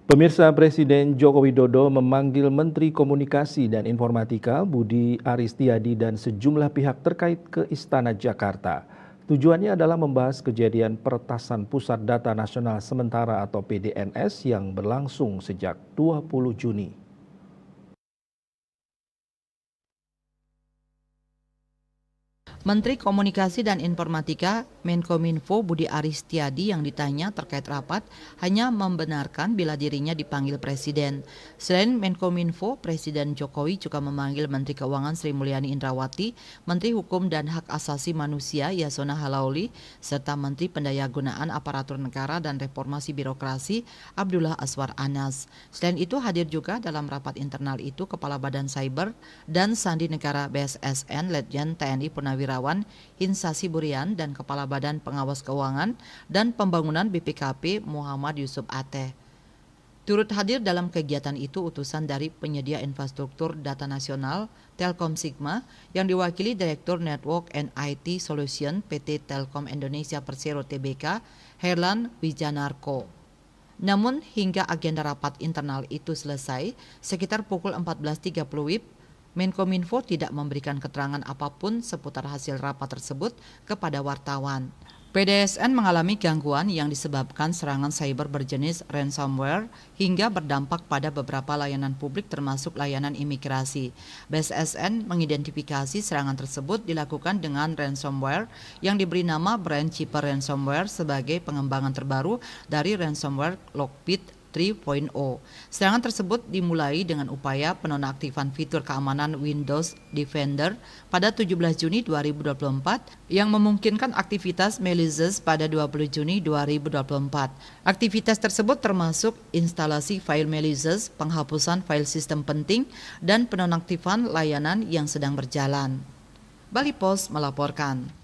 Pemirsa, Presiden Joko Widodo memanggil Menteri Komunikasi dan Informatika Budi Aristiadi dan sejumlah pihak terkait ke Istana Jakarta. Tujuannya adalah membahas kejadian peretasan Pusat Data Nasional Sementara atau PDNS yang berlangsung sejak 20 Juni. Menteri Komunikasi dan Informatika Menkominfo Budi Aristiadi yang ditanya terkait rapat hanya membenarkan bila dirinya dipanggil Presiden. Selain Menkominfo, Presiden Jokowi juga memanggil Menteri Keuangan Sri Mulyani Indrawati, Menteri Hukum dan Hak Asasi Manusia Yasona Halauli, serta Menteri Pendayagunaan Aparatur Negara dan Reformasi Birokrasi Abdullah Aswar Anas. Selain itu hadir juga dalam rapat internal itu Kepala Badan Cyber dan Sandi Negara BSSN Letjen TNI Purnawirawan Hinsa Siburian dan Kepala Badan Pengawas Keuangan dan Pembangunan BPKP Muhammad Yusuf Ateh. Turut hadir dalam kegiatan itu utusan dari penyedia infrastruktur data nasional Telkom Sigma yang diwakili Direktur Network and IT Solution PT Telkom Indonesia Persero Tbk Herlan Wijanarko. Namun hingga agenda rapat internal itu selesai sekitar pukul 14.30 WIB, Menkominfo tidak memberikan keterangan apapun seputar hasil rapat tersebut kepada wartawan. PDSN mengalami gangguan yang disebabkan serangan cyber berjenis ransomware hingga berdampak pada beberapa layanan publik termasuk layanan imigrasi. BSSN mengidentifikasi serangan tersebut dilakukan dengan ransomware yang diberi nama Brand Cheaper Ransomware sebagai pengembangan terbaru dari ransomware Lockbit 3.0. Serangan tersebut dimulai dengan upaya penonaktifan fitur keamanan Windows Defender pada 17 Juni 2024 yang memungkinkan aktivitas malicious pada 20 Juni 2024. Aktivitas tersebut termasuk instalasi file malicious, penghapusan file sistem penting, dan penonaktifan layanan yang sedang berjalan. Bali Post melaporkan.